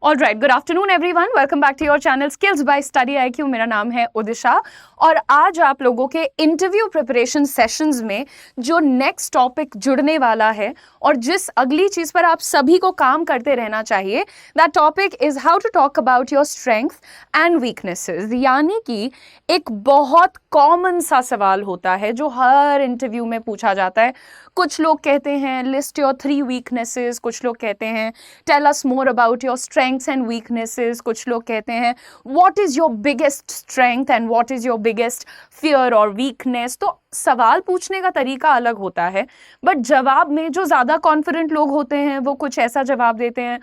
All right, good afternoon everyone, welcome back to your channel skills by study IQ। मेरा नाम है उदिशा और आज आप लोगों के इंटरव्यू प्रिपरेशन सेशंस में जो नेक्स्ट टॉपिक जुड़ने वाला है और जिस अगली चीज पर आप सभी को काम करते रहना चाहिए, that topic is how to talk about your strength and weaknesses. यानी कि एक बहुत कॉमन सा सवाल होता है जो हर इंटरव्यू में पूछा जाता है। कुछ लोग कहते हैं लिस्ट योर 3 वीकनेसेस, कुछ लोग कहते हैं tell us more about your strengths and weaknesses, कुछ लोग कहते हैं what is your biggest strength and what is your biggest fear और वीकनेस। तो सवाल पूछने का तरीका अलग होता है, बट जवाब में जो ज़्यादा कॉन्फिडेंट लोग होते हैं वो कुछ ऐसा जवाब देते हैं,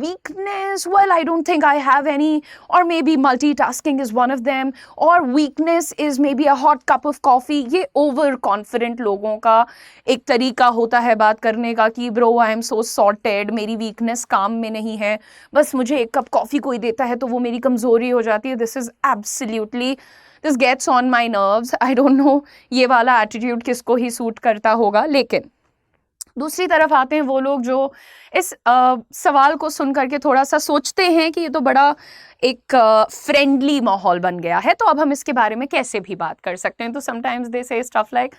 weakness, well, I don't think I have any, or maybe multitasking is one of them, or weakness is maybe a hot cup of coffee। ये ओवर कॉन्फिडेंट लोगों का एक तरीका होता है बात करने का कि bro I am so sorted, मेरी वीकनेस काम में नहीं है, बस मुझे एक कप कॉफ़ी कोई देता है तो वो मेरी कमज़ोरी हो जाती है। This is absolutely, this gets on my nerves. I don't know ये वाला एटीट्यूड किसको ही सूट करता होगा। लेकिन दूसरी तरफ आते हैं वो लोग जो इस सवाल को सुन करके थोड़ा सा सोचते हैं कि ये तो बड़ा एक फ्रेंडली माहौल बन गया है, तो अब हम इसके बारे में कैसे भी बात कर सकते हैं। तो समटाइम्स दे से stuff like,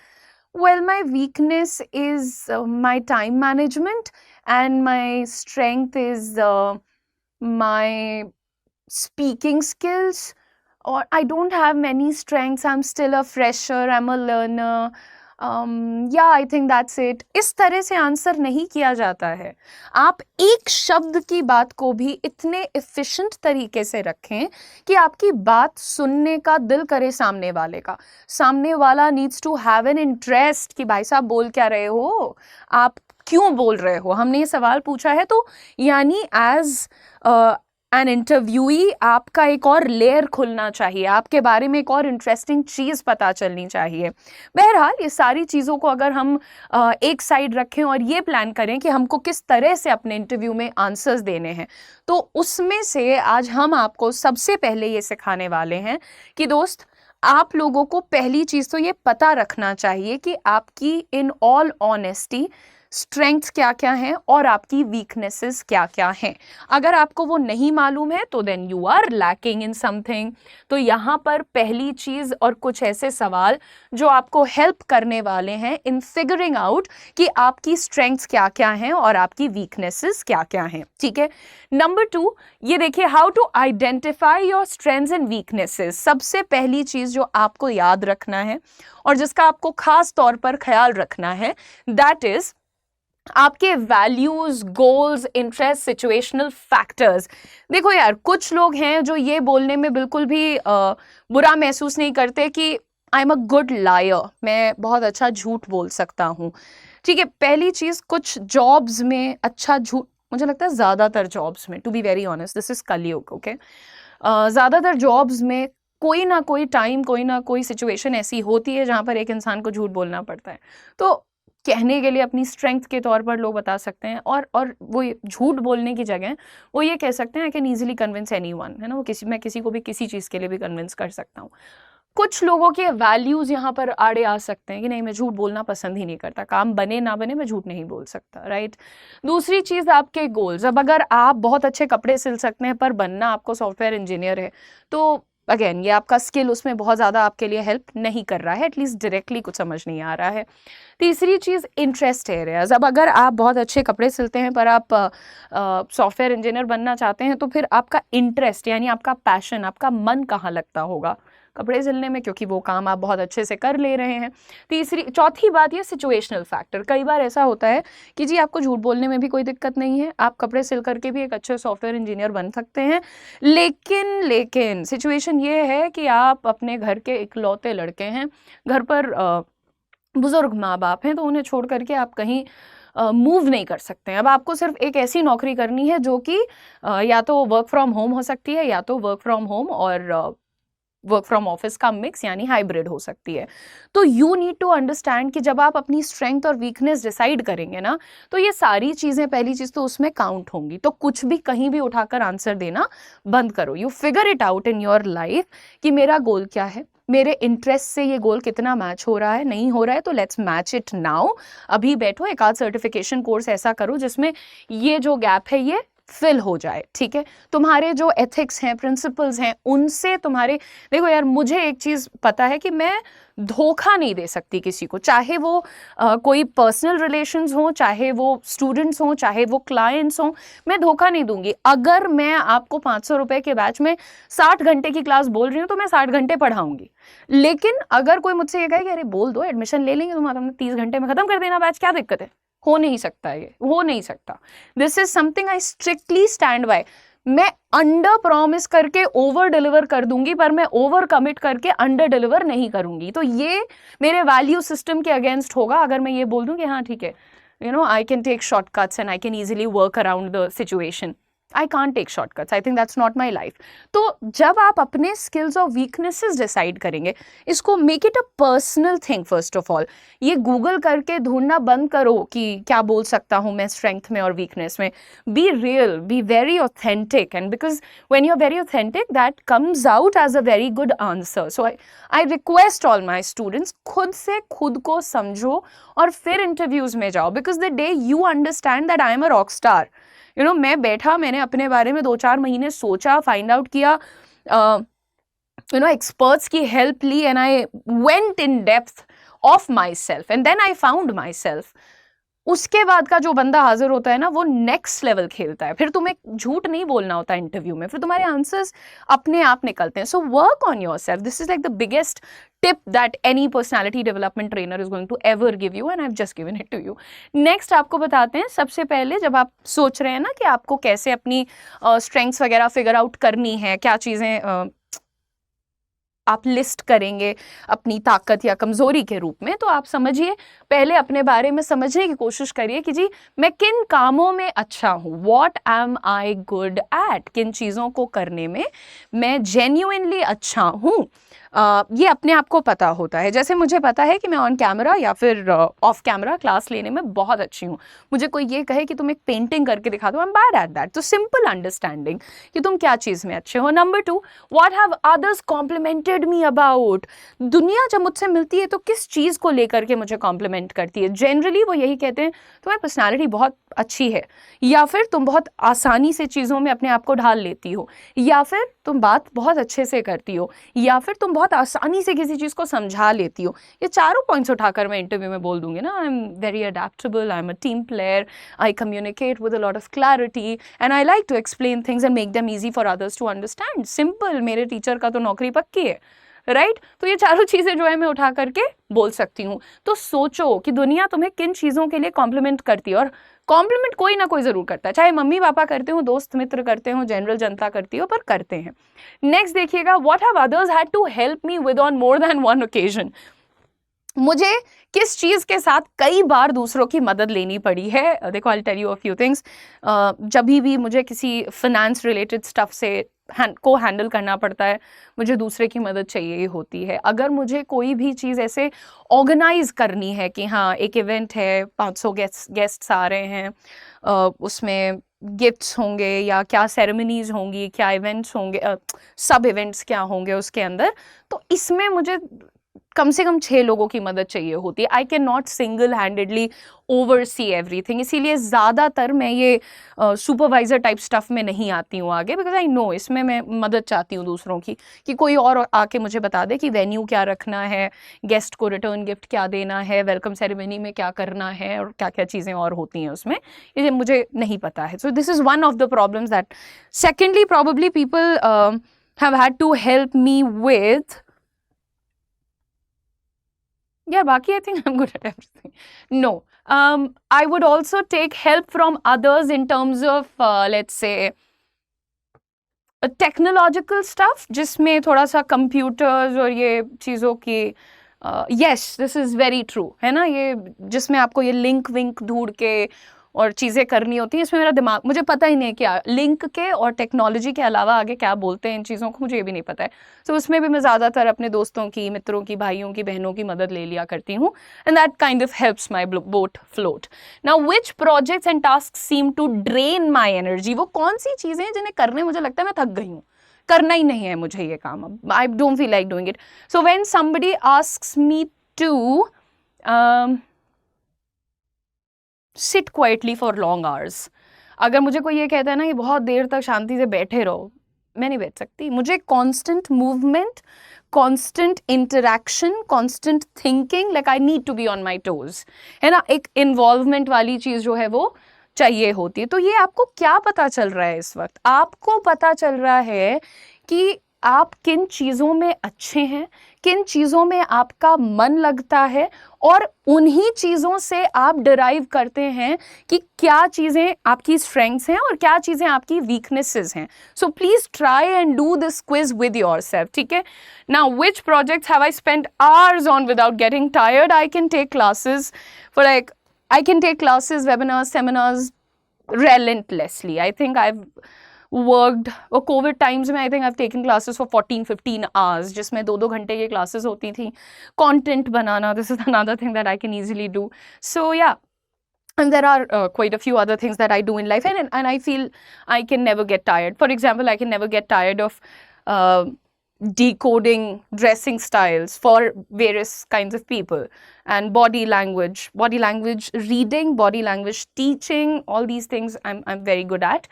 well, my weakness is my time management and my strength is my speaking skills, or I don't have many strengths, I'm still a fresher, I'm a learner, yeah, I think that's it। इस तरह से answer नहीं किया जाता है। आप एक शब्द की बात को भी इतने एफिशिएंट तरीके से रखें कि आपकी बात सुनने का दिल करे सामने वाले का। सामने वाला needs to have an interest कि भाई साहब बोल क्या रहे हो, आप क्यों बोल रहे हो, हमने ये सवाल पूछा है। तो यानी एज एन इंटरव्यूई आपका एक और लेयर खुलना चाहिए, आपके बारे में एक और इंटरेस्टिंग चीज़ पता चलनी चाहिए। बहरहाल ये सारी चीज़ों को अगर हम एक साइड रखें और ये प्लान करें कि हमको किस तरह से अपने इंटरव्यू में आंसर्स देने हैं, तो उसमें से आज हम आपको सबसे पहले ये सिखाने वाले हैं कि दोस्त, आप लोगों को पहली चीज़ तो ये पता रखना चाहिए कि आपकी इन ऑल ऑनेस्टी स्ट्रेंथ्स क्या क्या हैं और आपकी वीकनेसेस क्या क्या हैं। अगर आपको वो नहीं मालूम है तो then you are lacking in something. तो यहाँ पर पहली चीज़ और कुछ ऐसे सवाल जो आपको हेल्प करने वाले हैं इन फिगरिंग आउट कि आपकी स्ट्रेंथ्स क्या क्या हैं और आपकी वीकनेसेस क्या क्या हैं। ठीक है, नंबर 2 ये देखिए, how to identify your strengths and weaknesses. सबसे पहली चीज़ जो आपको याद रखना है और जिसका आपको खास तौर पर ख्याल रखना है, दैट इज आपके values, goals, interest, situational factors. देखो यार, कुछ लोग हैं जो ये बोलने में बिल्कुल भी बुरा महसूस नहीं करते कि I am a good liar, मैं बहुत अच्छा झूठ बोल सकता हूँ। ठीक है, पहली चीज़, कुछ जॉब्स में अच्छा झूठ, मुझे लगता है ज़्यादातर जॉब्स में, to be very honest, this is Kalyug, okay, ज़्यादातर जॉब्स में कोई ना कोई टाइम, कोई ना कोई सिचुएशन ऐसी होती है जहाँ पर एक इंसान को झूठ बोलना पड़ता है। तो कहने के लिए अपनी स्ट्रेंथ के तौर पर लोग बता सकते हैं और वो झूठ बोलने की जगह वो ये कह सकते हैं I can easily convince anyone, है ना, वो मैं किसी को भी किसी चीज़ के लिए भी कन्विंस कर सकता हूँ। कुछ लोगों के वैल्यूज़ यहाँ पर आड़े आ सकते हैं कि नहीं, मैं झूठ बोलना पसंद ही नहीं करता, काम बने ना बने मैं झूठ नहीं बोल सकता, राइट। दूसरी चीज़, आपके गोल्स। अब अगर आप बहुत अच्छे कपड़े सिल सकते हैं पर बनना आपको सॉफ्टवेयर इंजीनियर है, तो अगेन ये आपका स्किल उसमें बहुत ज़्यादा आपके लिए हेल्प नहीं कर रहा है, एटलीस्ट डायरेक्टली कुछ समझ नहीं आ रहा है। तीसरी चीज़, इंटरेस्ट एरियाज। अब अगर आप बहुत अच्छे कपड़े सिलते हैं पर आप सॉफ्टवेयर इंजीनियर बनना चाहते हैं, तो फिर आपका इंटरेस्ट यानी आपका पैशन, आपका मन कहाँ लगता होगा कपड़े सिलने में, क्योंकि वो काम आप बहुत अच्छे से कर ले रहे हैं। चौथी बात, ये सिचुएशनल फैक्टर। कई बार ऐसा होता है कि जी आपको झूठ बोलने में भी कोई दिक्कत नहीं है, आप कपड़े सिल करके भी एक अच्छे सॉफ्टवेयर इंजीनियर बन सकते हैं, लेकिन सिचुएशन ये है कि आप अपने घर के इकलौते लड़के हैं, घर पर बुजुर्ग माँ बाप हैं, तो उन्हें छोड़ करके आप कहीं मूव नहीं कर सकते हैं। अब आपको सिर्फ एक ऐसी नौकरी करनी है जो कि या तो वर्क फ्रॉम होम हो सकती है या तो वर्क फ्रॉम होम और वर्क फ्रॉम ऑफिस का मिक्स यानी हाइब्रिड हो सकती है। तो यू नीड टू अंडरस्टैंड कि जब आप अपनी स्ट्रेंथ और वीकनेस डिसाइड करेंगे ना, तो ये सारी चीज़ें, पहली चीज़ तो उसमें काउंट होंगी। तो कुछ भी कहीं भी उठाकर आंसर देना बंद करो। You figure it out in your life कि मेरा गोल क्या है, मेरे इंटरेस्ट से ये गोल कितना मैच हो रहा है, नहीं हो रहा है तो लेट्स मैच इट नाउ। अभी बैठो, एक आध सर्टिफिकेशन कोर्स ऐसा करो जिसमें ये जो गैप है ये फिल हो जाए, ठीक है। तुम्हारे जो एथिक्स हैं, प्रिंसिपल्स हैं, उनसे तुम्हारे, देखो यार मुझे एक चीज़ पता है कि मैं धोखा नहीं दे सकती किसी को, चाहे वो कोई पर्सनल रिलेशंस हो, चाहे वो स्टूडेंट्स हो, चाहे वो क्लाइंट्स हो, मैं धोखा नहीं दूंगी। अगर मैं आपको 500 रुपए के बैच में 60 घंटे की क्लास बोल रही हूँ तो मैं 60 घंटे पढ़ाऊंगी। लेकिन अगर कोई मुझसे ये कहे कि अरे बोल दो, एडमिशन ले लेंगे तुम्हारा, तुमने 30 घंटे में खत्म कर देना बैच, क्या दिक्कत है, हो नहीं सकता, ये हो नहीं सकता। This is something I strictly stand by. मैं अंडर प्रॉमिस करके ओवर डिलीवर कर दूंगी, पर मैं ओवर कमिट करके अंडर डिलीवर नहीं करूंगी। तो ये मेरे वैल्यू सिस्टम के अगेंस्ट होगा अगर मैं ये बोल दूं कि हाँ ठीक है, you know I can take shortcuts and I can easily work around the situation. I can't take shortcuts, I think that's not my life. तो जब आप अपने स्किल्स और वीकनेसेस डिसाइड करेंगे, इसको make it a personal thing first of all. ये Google करके ढूंढना बंद करो कि क्या बोल सकता हूँ मैं स्ट्रेंथ में और वीकनेस में। Be real, be very authentic, and because when you are very authentic that comes out as a very good answer. So I request all my students, खुद से खुद को समझो और फिर इंटरव्यूज में जाओ, because the day you understand that I am a rock star, you know, मैं बैठा, मैंने अपने बारे में 2-4 महीने सोचा, फाइंड आउट किया, यू नो एक्सपर्ट्स की हेल्प ली, and I went in depth of myself and then I found myself. उसके बाद का जो बंदा हाजिर होता है ना, वो नेक्स्ट लेवल खेलता है। फिर तुम्हें झूठ नहीं बोलना होता इंटरव्यू में, फिर तुम्हारे आंसर्स अपने आप निकलते हैं। So work on your self, this is like the biggest tip that any personality development trainer is going to ever give you, and I've just given it to you. Next आपको बताते हैं, सबसे पहले जब आप सोच रहे हैं ना कि आपको कैसे अपनी strengths वगैरह figure out करनी है, क्या चीज़ें आप लिस्ट करेंगे अपनी ताकत या कमजोरी के रूप में, तो आप समझिए, पहले अपने बारे में समझने की कोशिश करिए कि जी मैं किन कामों में अच्छा हूँ, what am I good at, किन चीज़ों को करने में मैं जेन्युइनली अच्छा हूँ। ये अपने आप को पता होता है। जैसे मुझे पता है कि मैं ऑन कैमरा या फिर ऑफ कैमरा क्लास लेने में बहुत अच्छी हूँ। मुझे कोई ये कहे कि तुम एक पेंटिंग करके दिखा दो, आई एम बैड एट दैट। तो सिंपल अंडरस्टैंडिंग कि तुम क्या चीज़ में अच्छे हो। Number 2, what have others complimented me about. दुनिया जब मुझसे मिलती है तो किस चीज़ को लेकर के मुझे कॉम्प्लीमेंट करती है। जनरली वो यही कहते हैं तुम्हारी पर्सनैलिटी बहुत अच्छी है, या फिर तुम बहुत आसानी से चीज़ों में अपने आप को ढाल लेती हो, या फिर तुम बात बहुत अच्छे से करती हो, या फिर तुम बहुत आसानी से किसी चीज़ को समझा लेती हो। ये चारों पॉइंट्स उठाकर मैं इंटरव्यू में बोल दूंगी ना, I am very adaptable, I am a team player, I communicate with a lot of clarity and I like to explain things and make them easy for others to understand. Simple, मेरे teacher का तो नौकरी पक्की है, right? तो ये चारों चीज़ें जो है मैं उठा करके बोल सकती हूँ। तो सोचो कि दुनिया तुम्हें किन चीज़ों के लिए कॉम्प्लीमेंट करती है, और कॉम्प्लीमेंट कोई ना कोई ज़रूर करता है, चाहे मम्मी पापा करते हो, दोस्त मित्र करते हो, जनरल जनता करती हो, पर करते हैं। नेक्स्ट देखिएगा, what have others had to help me with on more than one occasion. मुझे किस चीज़ के साथ कई बार दूसरों की मदद लेनी पड़ी है। देखो, I tell you a few things. जब भी मुझे किसी फिनेंस रिलेटेड स्टफ से को हैंडल करना पड़ता है, मुझे दूसरे की मदद चाहिए होती है। अगर मुझे कोई भी चीज़ ऐसे ऑर्गेनाइज करनी है कि हाँ एक इवेंट है, 500 गेस्ट्स आ रहे हैं, उसमें गिफ्ट्स होंगे या क्या सेरेमनीज होंगी, क्या इवेंट्स होंगे, सब इवेंट्स क्या होंगे उसके अंदर, तो इसमें मुझे कम से कम 6 लोगों की मदद चाहिए होती है। I can not single handedly oversee everything. इसीलिए ज़्यादातर मैं ये सुपरवाइजर टाइप स्टफ में नहीं आती हूँ आगे, बिकॉज आई नो इसमें मैं मदद चाहती हूँ दूसरों की, कि कोई और आके मुझे बता दे कि वेन्यू क्या रखना है, गेस्ट को रिटर्न गिफ्ट क्या देना है, वेलकम सेरेमनी में क्या करना है, और क्या क्या चीज़ें और होती हैं उसमें, ये मुझे नहीं पता है। So this is one of the problems that secondly probably people have had to help me with. Yeah, Baki, I think I'm good at everything. No, I would also take help from others in terms of, let's say, technological stuff, जिसमें थोड़ा सा computers और ये चीज़ों की, yes this is very true, है ना, ये जिसमें आपको ये लिंक विंक ढूंढ के और चीज़ें करनी होती हैं, इसमें मेरा दिमाग, मुझे पता ही नहीं क्या लिंक के और टेक्नोलॉजी के अलावा आगे क्या बोलते हैं इन चीज़ों को, मुझे ये भी नहीं पता है। तो उसमें भी मैं ज़्यादातर अपने दोस्तों की, मित्रों की, भाइयों की, बहनों की मदद ले लिया करती हूँ, and that kind of helps my boat float. Now which projects and task seem to drain my energy. वो कौन सी चीज़ें हैं जिन्हें करने मुझे लगता है मैं थक गई हूँ, करना ही नहीं है मुझे ये काम, अब I don't feel like doing it. So when somebody asks me to sit quietly for long hours, अगर मुझे कोई ये कहता है ना कि बहुत देर तक शांति से बैठे रहो, मैं नहीं बैठ सकती। मुझे constant movement, constant interaction, constant thinking, like I need to be on my toes, है ना, एक इन्वॉल्वमेंट वाली चीज जो है वो चाहिए होती है। तो ये आपको क्या पता चल रहा है इस वक्त? आपको पता चल रहा है कि आप किन चीज़ों में अच्छे हैं, किन चीज़ों में आपका मन लगता है, और उन्हीं चीज़ों से आप डिराइव करते हैं कि क्या चीज़ें आपकी स्ट्रेंथ्स हैं और क्या चीज़ें आपकी वीकनेसेस हैं। सो please try and do this quiz with yourself, ठीक है। Now which projects have I spent hours on without getting tired? I can take classes for like I can take classes, webinars, seminars relentlessly. I think I've worked, और Covid times में I think I've taken classes for 14-15 hours, जिसमें 2-2 घंटे की classes होती थी। Content banana, this is another thing that I can easily do. So yeah, and there are quite a few other things that I do in life, and I feel I can never get tired. For example, I can never get tired of decoding dressing styles for various kinds of people, and body language reading, body language teaching, all these things I'm very good at,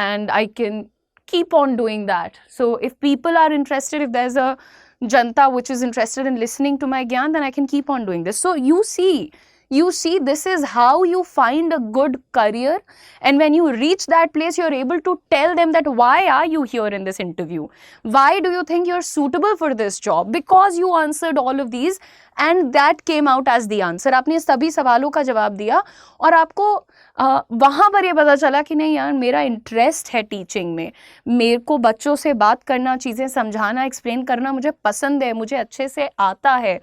and I can keep on doing that. So if people are interested, if there's a janta which is interested in listening to my gyan, then I can keep on doing this. So you see, this is how you find a good career, and when you reach that place, you're able to tell them that why are you here in this interview, why do you think you're suitable for this job, because you answered all of these and that came out as the answer. आपने सभी सवालों का जवाब दिया और आपको वहाँ पर ये पता चला कि नहीं यार, मेरा इंटरेस्ट है टीचिंग में, मेरे को बच्चों से बात करना, चीज़ें समझाना, एक्सप्लेन करना मुझे पसंद है, मुझे अच्छे से आता है,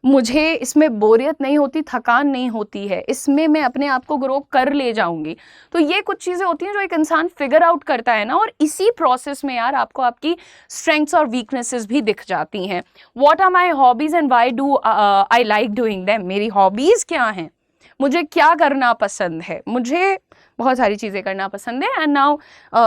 मुझे इसमें बोरियत नहीं होती, थकान नहीं होती है, इसमें मैं अपने आप को ग्रो कर ले जाऊंगी। तो ये कुछ चीज़ें होती हैं जो एक इंसान फिगर आउट करता है ना, और इसी प्रोसेस में यार आपको आपकी स्ट्रेंथ्स और वीकनेसेस भी दिख जाती हैं। What are my hobbies and why do I like doing them? मेरी हॉबीज़ क्या हैं, मुझे क्या करना पसंद है? मुझे बहुत सारी चीज़ें करना पसंद है। एंड नाउ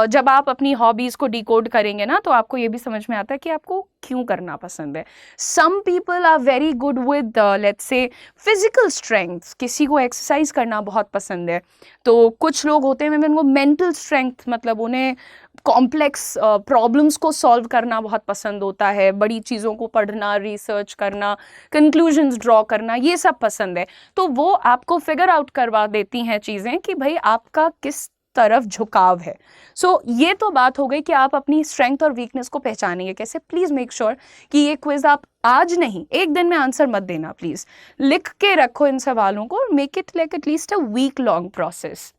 जब आप अपनी हॉबीज़ को डिकोड करेंगे ना, तो आपको ये भी समझ में आता है कि आपको क्यों करना पसंद है। Some people are very good with let's say physical strength, किसी को एक्सरसाइज करना बहुत पसंद है। तो कुछ लोग होते हैं उनको मेंटल स्ट्रेंथ, मतलब उन्हें कॉम्प्लेक्स प्रॉब्लम्स को सॉल्व करना बहुत पसंद होता है, बड़ी चीज़ों को पढ़ना, रिसर्च करना, कंक्लूजन्स ड्रॉ करना, ये सब पसंद है। तो वो आपको फिगर आउट करवा देती हैं चीज़ें कि भाई आपका किस तरफ झुकाव है। सो ये तो बात हो गई कि आप अपनी स्ट्रेंथ और वीकनेस को पहचानेंगे कैसे। प्लीज़ मेक श्योर कि ये क्विज आप आज नहीं, एक दिन में आंसर मत देना, प्लीज़ लिख के रखो इन सवालों को, make it like at least a week long process,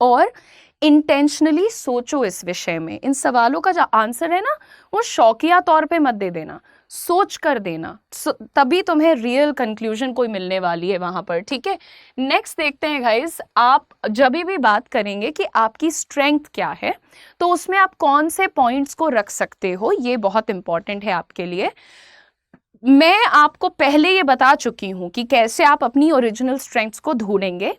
और इंटेंशनली सोचो इस विषय में। इन सवालों का जो आंसर है ना, वो शौकिया तौर पे मत दे देना, सोच कर देना, तभी तुम्हें रियल कंक्लूजन कोई मिलने वाली है वहां पर, ठीक है। नेक्स्ट देखते हैं गाइस, आप जब भी बात करेंगे कि आपकी स्ट्रेंथ क्या है, तो उसमें आप कौन से पॉइंट्स को रख सकते हो, ये बहुत इंपॉर्टेंट है आपके लिए। मैं आपको पहले ये बता चुकी हूं कि कैसे आप अपनी ओरिजिनल स्ट्रेंथ्स को ढूंढेंगे,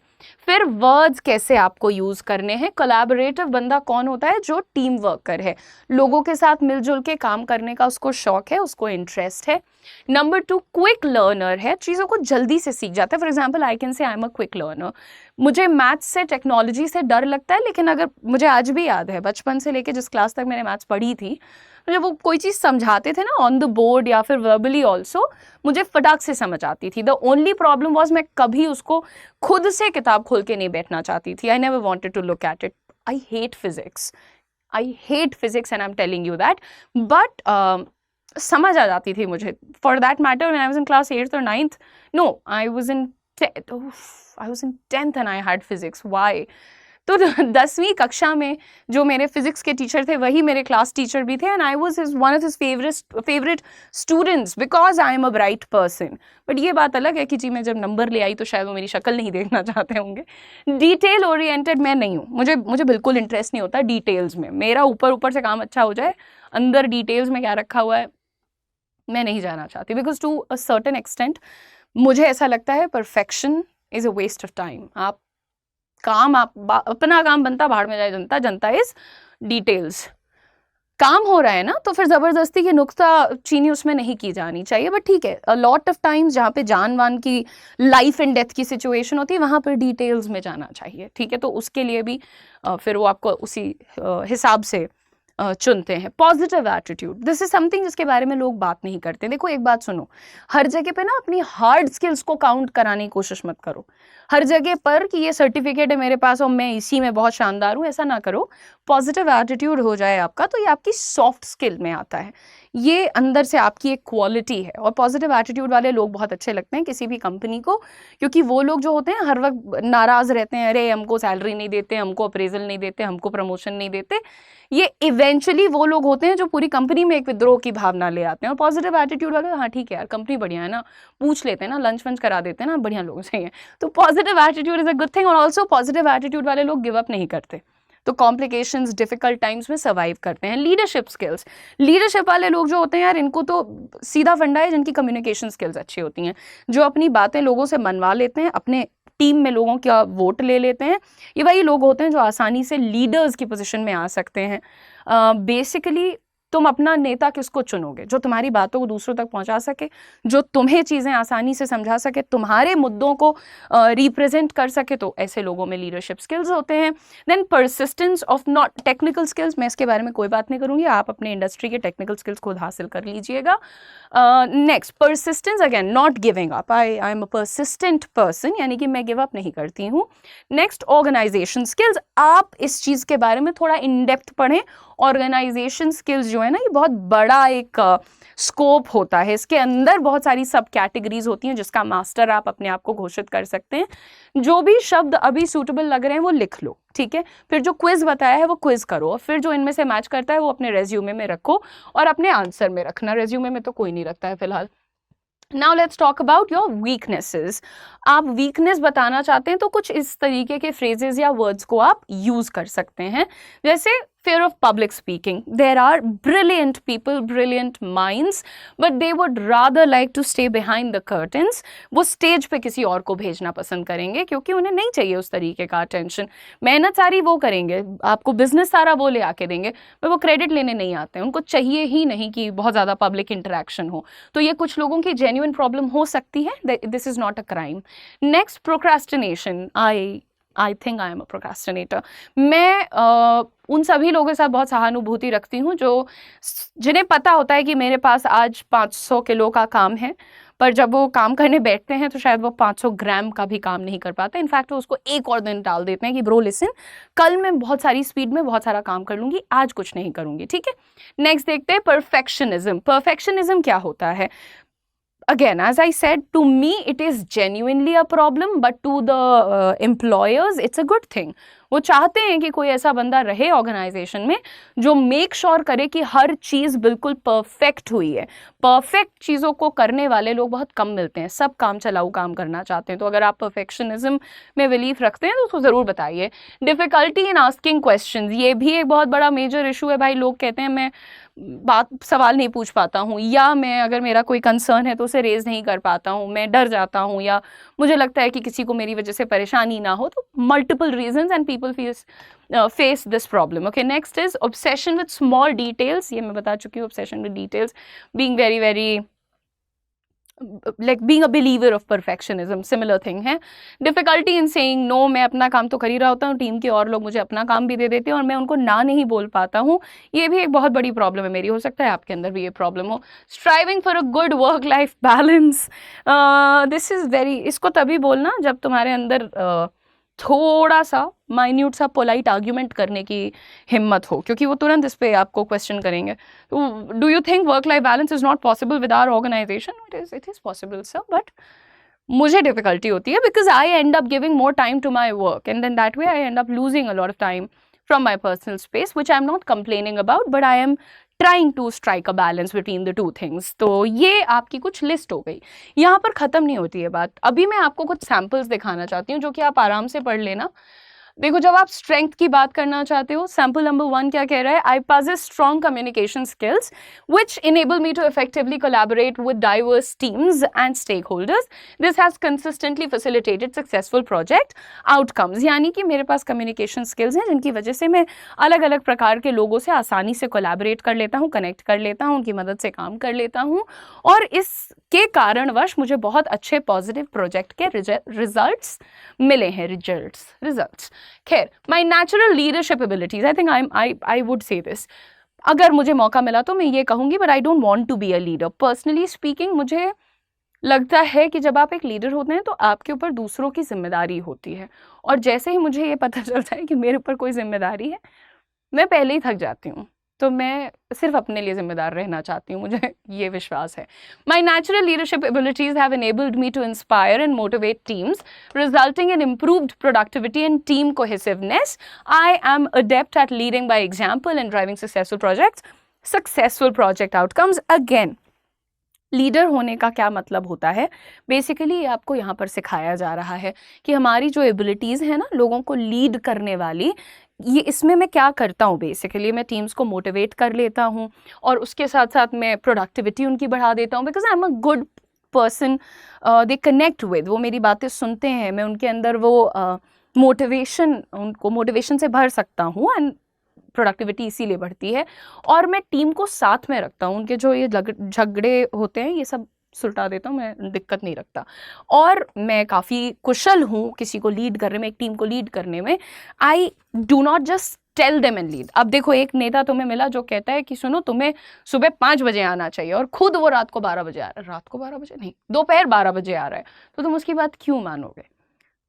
फिर वर्ड्स कैसे आपको यूज करने हैं। कोलैबोरेटिव बंदा कौन होता है? जो टीम वर्कर है, लोगों के साथ मिलजुल के काम करने का उसको शौक है, उसको इंटरेस्ट है। नंबर 2, क्विक लर्नर है, चीज़ों को जल्दी से सीख जाता है। For example I can say I am a quick learner. मुझे मैथ्स से, टेक्नोलॉजी से डर लगता है, लेकिन अगर मुझे आज भी याद है बचपन से लेके जिस क्लास तक मैंने मैथ्स पढ़ी थी, जब वो कोई चीज़ समझाते थे ना ऑन द बोर्ड या फिर वर्बली ऑल्सो, मुझे फटाक से समझ आती थी। द ओनली प्रॉब्लम वॉज मैं कभी उसको खुद से किताब खोल के नहीं बैठना चाहती थी। I never wanted to look at it. I hate physics and I am telling you that, but समझ आ जाती थी मुझे। For that matter when I was in class 8th or 9th, no I was in 10th and I had physics. Why? तो 10वीं कक्षा में जो मेरे फिजिक्स के टीचर थे वही मेरे क्लास टीचर भी थे, and I was one of his favourite students because I am a bright person. But ये बात अलग है कि जी मैं जब नंबर ले आई तो शायद वो मेरी शक्ल नहीं देखना चाहते होंगे। डिटेल ओरिएंटेड मैं नहीं हूँ, मुझे बिल्कुल इंटरेस्ट नहीं होता डिटेल्स में। मेरा ऊपर से काम अच्छा हो जाए, अंदर डिटेल्स में क्या रखा हुआ है मैं नहीं जाना चाहती, because to a certain extent मुझे ऐसा लगता है perfection is a waste of time. अपना काम बनता, भाड़ में जाए जनता, जनता इज डिटेल्स। काम हो रहा है ना, तो फिर ज़बरदस्ती की नुक्ता चीनी उसमें नहीं की जानी चाहिए। बट ठीक है, अ लॉट ऑफ टाइम्स जहाँ पे जान वान की, लाइफ एंड डेथ की सिचुएशन होती है, वहाँ पर डिटेल्स में जाना चाहिए। ठीक है, तो उसके लिए भी फिर वो आपको उसी हिसाब से चुनते हैं। Positive attitude, this is something जिसके बारे में लोग बात नहीं करते। देखो एक बात सुनो, हर जगह पे ना अपनी हार्ड स्किल्स को काउंट कराने की कोशिश मत करो। हर जगह पर कि ये सर्टिफिकेट है मेरे पास और मैं इसी में बहुत शानदार हूँ, ऐसा ना करो। पॉजिटिव एटीट्यूड हो जाए आपका तो ये आपकी सॉफ्ट स्किल में आता है, ये अंदर से आपकी एक क्वालिटी है। और पॉजिटिव एटीट्यूड वाले लोग बहुत अच्छे लगते हैं किसी भी कंपनी को, क्योंकि वो लोग जो होते हैं हर वक्त नाराज रहते हैं, अरे हमको सैलरी नहीं देते, हमको अप्रेजल नहीं देते, हमको प्रमोशन नहीं देते। ये इवेंचुअली वो लोग होते हैं जो पूरी कंपनी में एक विद्रोह की भावना ले आते हैं। और पॉजिटिव एटीट्यूड वाले, हाँ ठीक है यार कंपनी बढ़िया है ना, पूछ लेते हैं ना, लंच वंच करा देते हैं ना, बढ़िया लोग चाहिए। तो positive attitude is a good thing. और ऑल्सो पॉजिटिव एटीट्यूड वाले लोग गिव अप नहीं करते, तो कॉम्प्लिकेशंस, डिफिकल्ट टाइम्स में सर्वाइव करते हैं। लीडरशिप स्किल्स, लीडरशिप वाले लोग जो होते हैं यार, इनको तो सीधा फंडा है जिनकी कम्युनिकेशन स्किल्स अच्छी होती हैं, जो अपनी बातें लोगों से मनवा लेते हैं, अपने टीम में लोगों का वोट ले लेते हैं। ये वही लोग होते हैं जो आसानी से लीडर्स की पोजीशन में आ सकते हैं। बेसिकली तुम अपना नेता किसको चुनोगे? जो तुम्हारी बातों को दूसरों तक पहुंचा सके, जो तुम्हें चीज़ें आसानी से समझा सके, तुम्हारे मुद्दों को रिप्रेजेंट कर सके, तो ऐसे लोगों में लीडरशिप स्किल्स होते हैं। Then persistence of not technical skills, मैं इसके बारे में कोई बात नहीं करूंगी, आप अपने इंडस्ट्री के टेक्निकल स्किल्स खुद हासिल कर लीजिएगा। Next, persistence, again not giving up, I am a persistent person, यानी कि मैं गिव अप नहीं करती हूँ। नेक्स्ट, ऑर्गेनाइजेशन स्किल्स, आप इस चीज़ के बारे में थोड़ा इन डेप्थ पढ़ें। ऑर्गेनाइजेशन स्किल्स जो है ना, ये बहुत बड़ा एक स्कोप होता है, इसके अंदर बहुत सारी सब कैटेगरीज होती हैं जिसका मास्टर आप अपने आप को घोषित कर सकते हैं। जो भी शब्द अभी सूटेबल लग रहे हैं वो लिख लो, ठीक है। फिर जो क्विज बताया है वो क्विज करो, और फिर जो इनमें से मैच करता है वो अपने रेज्यूमे में रखो और अपने आंसर में रखना। रेज्यूमे में तो कोई नहीं रखता है फिलहाल। Now let's talk about your weaknesses. आप वीकनेस बताना चाहते हैं तो कुछ इस तरीके के फ्रेजेस या वर्ड्स को आप यूज कर सकते हैं, जैसे fear of public speaking. There are brilliant people, brilliant minds, but they would rather like to stay behind the curtains. वो स्टेज पे किसी और को भेजना पसंद करेंगे क्योंकि उन्हें नहीं चाहिए उस तरीके का अटेंशन। मेहनत सारी वो करेंगे, आपको बिजनेस सारा वो ले आके देंगे, पर वो क्रेडिट लेने नहीं आते हैं, उनको चाहिए ही नहीं कि बहुत ज़्यादा पब्लिक इंटरेक्शन हो। तो ये कुछ लोगों की जेन्युइन प्रॉब्लम हो सकती है, this is not a crime. Next, procrastination. I think I am a procrastinator. मैं उन सभी लोगों के साथ बहुत सहानुभूति रखती हूँ जिन्हें पता होता है कि मेरे पास आज 500 किलो का काम है, पर जब वो काम करने बैठते हैं तो शायद वो 500 ग्राम का भी काम नहीं कर पाते। इनफैक्ट वो उसको एक और दिन टाल देते हैं कि ब्रो लिसन, कल मैं बहुत सारी स्पीड में बहुत सारा काम कर लूँगी, आज कुछ नहीं करूँगी, ठीक है। नेक्स्ट देखते हैं परफेक्शनिज्म। परफेक्शनिज्म क्या होता है? Again, as I said, to me it is genuinely a problem, but to the employers it's a good thing. वो चाहते हैं कि कोई ऐसा बंदा रहे ऑर्गेनाइजेशन में जो मेक श्योर करे कि हर चीज़ बिल्कुल परफेक्ट हुई है। परफेक्ट चीज़ों को करने वाले लोग बहुत कम मिलते हैं, सब काम चलाऊ काम करना चाहते हैं। तो अगर आप परफेक्शनिज्म में बिलीफ रखते हैं तो उसको ज़रूर बताइए। डिफ़िकल्टी इन आस्किंग क्वेश्चंस, ये भी एक बहुत बड़ा मेजर इशू है भाई। लोग कहते हैं मैं सवाल नहीं पूछ पाता हूँ, या मैं अगर मेरा कोई कंसर्न है तो उसे रेज नहीं कर पाता हूँ, मैं डर जाता हूँ, या मुझे लगता है कि किसी को मेरी वजह से परेशानी ना हो। तो multiple reasons and people face this problem. Okay, next is obsession with small details. ये मैं बता चुकी हूँ, obsession with details, being very very like being a believer of perfectionism, similar thing है। difficulty in saying no, मैं अपना काम तो कर ही रहा होता हूँ, टीम के और लोग मुझे अपना काम भी दे देते हैं और मैं उनको ना नहीं बोल पाता हूँ, ये भी एक बहुत बड़ी प्रॉब्लम है मेरी। हो सकता है आपके अंदर भी ये प्रॉब्लम हो। striving for a good work life balance, this is very, इसको तभी बोलना जब तुम्हारे अंदर थोड़ा सा माइन्यूट सा पोलाइट आर्ग्यूमेंट करने की हिम्मत हो, क्योंकि वो तुरंत इस पे आपको क्वेश्चन करेंगे। तो do you think work life balance is not possible with our organization? It is possible sir, but मुझे डिफिकल्टी होती है because I end up giving more time to my work and then that way I end up losing a lot of time from my personal space, which I'm not complaining about, but I am trying to strike a balance between the two things. तो ये आपकी कुछ list हो गई, यहाँ पर ख़त्म नहीं होती है बात। अभी मैं आपको कुछ सैम्पल्स दिखाना चाहती हूँ जो कि आप आराम से पढ़ लेना। देखो, जब आप स्ट्रेंथ की बात करना चाहते हो, सैम्पल नंबर 1 क्या कह रहा है? आई possess strong communication skills which enable me to effectively collaborate with diverse teams and stakeholders. This has consistently facilitated successful project outcomes. यानी कि मेरे पास communication skills हैं जिनकी वजह से मैं अलग अलग प्रकार के लोगों से आसानी से कोलैबोरेट कर लेता हूँ, कनेक्ट कर लेता हूँ, उनकी मदद से काम कर लेता हूँ, और इसके कारणवश मुझे बहुत अच्छे पॉजिटिव प्रोजेक्ट के रिजल्ट्स मिले हैं। रिजल्ट्स खैर, my natural leadership abilities, I think I would say this, अगर मुझे मौका मिला तो मैं ये कहूँगी, but I don't want to be a leader. Personally speaking, मुझे लगता है कि जब आप एक लीडर होते हैं तो आपके ऊपर दूसरों की जिम्मेदारी होती है, और जैसे ही मुझे ये पता चलता है कि मेरे ऊपर कोई जिम्मेदारी है, मैं पहले ही थक जाती हूँ। तो मैं सिर्फ अपने लिए जिम्मेदार रहना चाहती हूँ, मुझे ये विश्वास है। My natural leadership abilities have enabled me to inspire and motivate teams, resulting in improved productivity and team cohesiveness. I am adept at leading by example and driving successful projects, successful project outcomes. Again, leader होने का क्या मतलब होता है? Basically आपको यहाँ पर सिखाया जा रहा है कि हमारी जो एबिलिटीज़ है ना, लोगों को लीड करने वाली, ये इसमें मैं क्या करता हूँ? बेसिकली मैं टीम्स को मोटिवेट कर लेता हूँ, और उसके साथ साथ मैं प्रोडक्टिविटी उनकी बढ़ा देता हूँ, because I am a good person they connect with. वो मेरी बातें सुनते हैं, मैं उनके अंदर वो उनको मोटिवेशन से भर सकता हूँ, एंड प्रोडक्टिविटी इसीलिए बढ़ती है। और मैं टीम को साथ में रखता हूँ, उनके जो ये झगड़े होते हैं ये सब सुलटा देता हूँ, मैं दिक्कत नहीं रखता। और मैं काफ़ी कुशल हूँ किसी को लीड करने में, एक टीम को लीड करने में। I do not just tell them and lead. अब देखो, एक नेता तुम्हें मिला जो कहता है कि सुनो, तुम्हें सुबह 5 बजे आना चाहिए, और खुद वो रात को 12 बजे आ रहा है, रात को 12 बजे नहीं, दोपहर 12 बजे आ रहा है, तो तुम उसकी बात क्यों मानोगे?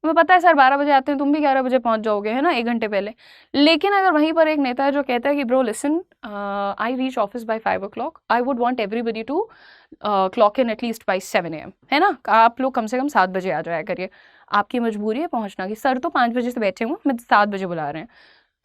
तुम्हें पता है सर 12 बजे आते हैं, तुम भी 11 बजे पहुंच जाओगे, है ना, 1 घंटे पहले। लेकिन अगर वहीं पर एक नेता है जो कहता है कि bro listen, I reach office by 5 o'clock, I would want everybody to clock in at least by 7 AM, है ना, आप लोग कम से कम 7 बजे आ जाया करिए, आपकी मजबूरी है पहुंचना की, सर तो 5 बजे से बैठे हुए, मैं 7 बजे बुला रहे हैं।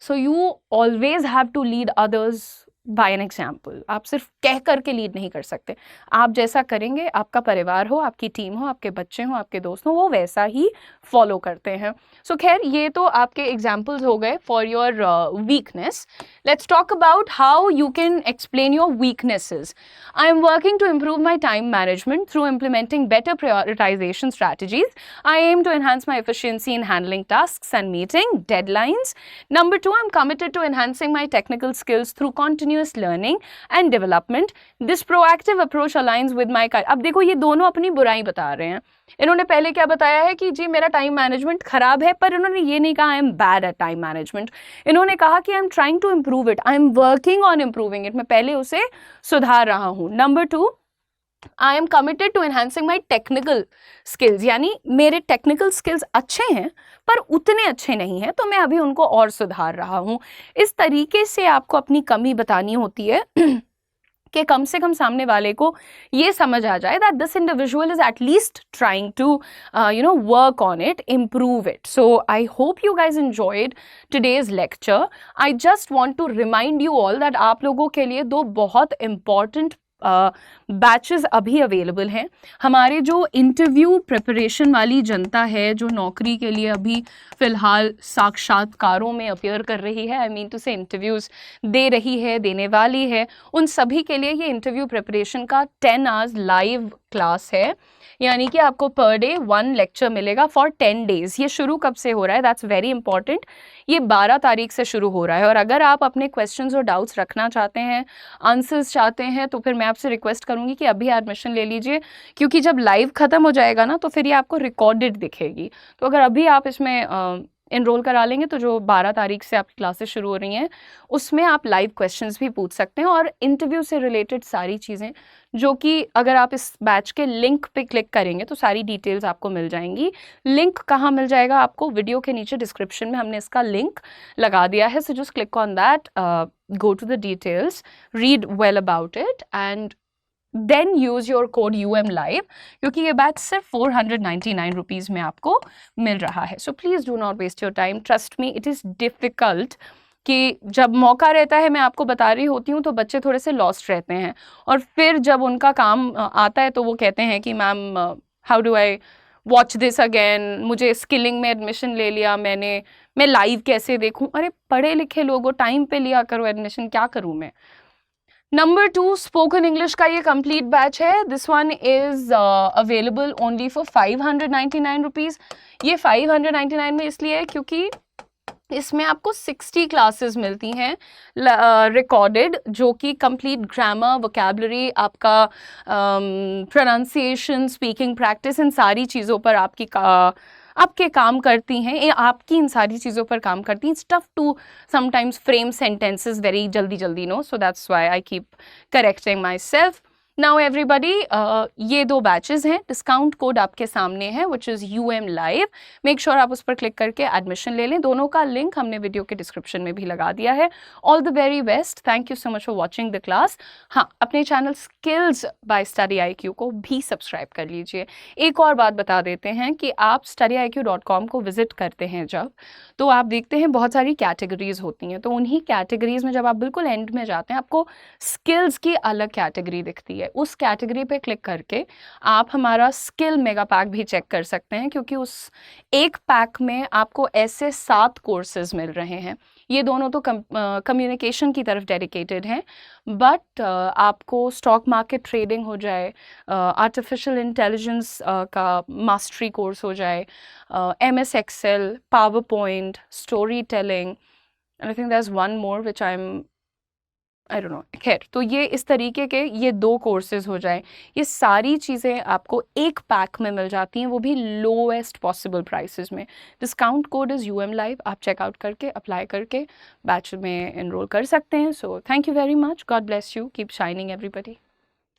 So you always have to lead others by an example. आप सिर्फ कह करके लीड नहीं कर सकते, आप जैसा करेंगे, आपका परिवार हो, आपकी टीम हो, आपके बच्चे हो, आपके दोस्त हो, वो वैसा ही फॉलो करते हैं। सो खैर, ये तो आपके एग्जाम्पल्स हो गए for your weakness. Let's talk about how you can explain your weaknesses. I am working to improve my time management through implementing better prioritization strategies. I aim to enhance my efficiency in handling tasks and meeting deadlines. Number 2, I'm committed to enhancing my technical skills through continuous learning and development. This proactive approach aligns with my अब देखो, ये दोनों अपनी बुराई बता रहे हैं। इन्होंने पहले क्या बताया है कि जी मेरा टाइम मैनेजमेंट खराब है, पर इन्होंने ये नहीं कहा I am bad at time management. इन्होंने कहा कि I am trying to improve it, I am working on improving it, मैं पहले उसे सुधार रहा हूँ। Number 2, I am committed to enhancing my technical skills, यानी मेरे टेक्निकल स्किल्स अच्छे हैं पर उतने अच्छे नहीं हैं, तो मैं अभी उनको और सुधार रहा हूँ। इस तरीके से आपको अपनी कमी बतानी होती है कि कम से कम सामने वाले को ये समझ आ जाए that this individual is at least trying to work on it, improve it. So I hope you guys enjoyed today's lecture. I just want to remind you all that आप लोगों के लिए 2 बहुत important बैचेस अभी available हैं। हमारे जो interview preparation वाली जनता है, जो नौकरी के लिए अभी फ़िलहाल साक्षात्कारों में अपीयर कर रही है, आई मीन टू से इंटरव्यूज़ दे रही है, देने वाली है, उन सभी के लिए ये इंटरव्यू प्रिपरेशन का 10 आवर्स लाइव क्लास है। यानी कि आपको पर डे 1 लेक्चर मिलेगा फॉर 10 डेज़। ये शुरू कब से हो रहा है? That's very important. ये 12 तारीख से शुरू हो रहा है, और अगर आप अपने क्वेश्चंस और डाउट्स रखना चाहते हैं, आंसर्स चाहते हैं, तो फिर मैं आपसे रिक्वेस्ट करूंगी कि अभी एडमिशन ले लीजिए, क्योंकि जब लाइव ख़त्म हो जाएगा ना, तो फिर ये आपको रिकॉर्डेड दिखेगी। तो अगर अभी आप इसमें इनरोल करा लेंगे, तो जो 12 तारीख से आपकी क्लासेस शुरू हो रही हैं, उसमें आप लाइव क्वेश्चंस भी पूछ सकते हैं, और इंटरव्यू से रिलेटेड सारी चीज़ें, जो कि अगर आप इस बैच के लिंक पे क्लिक करेंगे तो सारी डिटेल्स आपको मिल जाएंगी। लिंक कहाँ मिल जाएगा आपको? वीडियो के नीचे डिस्क्रिप्शन में हमने इसका लिंक लगा दिया है, so just click on that, go to the details, read well about it, and then use your code UM Live, क्योंकि ये बैच सिर्फ 499 रुपीज़ में आपको मिल रहा है। So please do not waste your time, trust me, it is difficult कि जब मौका रहता है, मैं आपको बता रही होती हूँ, तो बच्चे थोड़े से लॉस्ट रहते हैं, और फिर जब उनका काम आता है तो वो कहते हैं कि ma'am how do I watch this again, मुझे स्किलिंग में एडमिशन ले लिया मैंने, मैं लाइव कैसे देखूं? अरे पढ़े लिखे लोगों, टाइम पे लिया करो एडमिशन, क्या करूं मैं? नंबर 2, स्पोकन इंग्लिश का ये कंप्लीट बैच है. This one is available only for 599 rupees. ये 599 में इसलिए है क्योंकि इसमें आपको 60 क्लासेस मिलती हैं रिकॉर्डेड, जो कि कंप्लीट ग्रामर, वोकैबुलरी, आपका प्रोनाउंसिएशन, स्पीकिंग प्रैक्टिस, इन सारी चीज़ों पर आपके काम करती हैं. आपकी इन सारी चीज़ों पर काम करती हैं. It's tough to sometimes frame sentences very जल्दी no, so that's why I keep correcting my self. Now everybody, ये 2 बैचेस हैं. डिस्काउंट कोड आपके सामने है which is UM Live. Make sure आप उस पर क्लिक करके एडमिशन ले लें. दोनों का लिंक हमने वीडियो के डिस्क्रिप्शन में भी लगा दिया है. All the very best. Thank you so much for watching the class. हाँ, अपने channel skills by study IQ को भी सब्सक्राइब कर लीजिए. एक और बात बता देते हैं कि आप studyiq.com को विजिट करते हैं जब, तो आप देखते हैं बहुत सारी कैटेगरीज होती हैं. तो उन्हीं कैटेगरीज में जब आप बिल्कुल एंड में जाते हैं, आपको स्किल्स की अलग कैटेगरी दिखती है. उस कैटेगरी पे क्लिक करके आप हमारा स्किल मेगा पैक भी चेक कर सकते हैं, क्योंकि उस एक पैक में आपको ऐसे 7 कोर्सेज मिल रहे हैं. ये दोनों तो कम्युनिकेशन की तरफ डेडिकेटेड हैं, बट आपको स्टॉक मार्केट ट्रेडिंग हो जाए, आर्टिफिशियल इंटेलिजेंस का मास्टरी कोर्स हो जाए, MS Excel, power point, story telling, I think that's one more which I don't no. खैर, तो ये इस तरीके के ये 2 कोर्सेज हो जाए. ये सारी चीज़ें आपको एक पैक में मिल जाती हैं, वो भी लोएस्ट पॉसिबल प्राइसेस में. Discount code is UM Live. आप चेकआउट करके अप्लाई करके बैच में एनरोल कर सकते हैं. So thank you very much. God bless you. Keep shining everybody.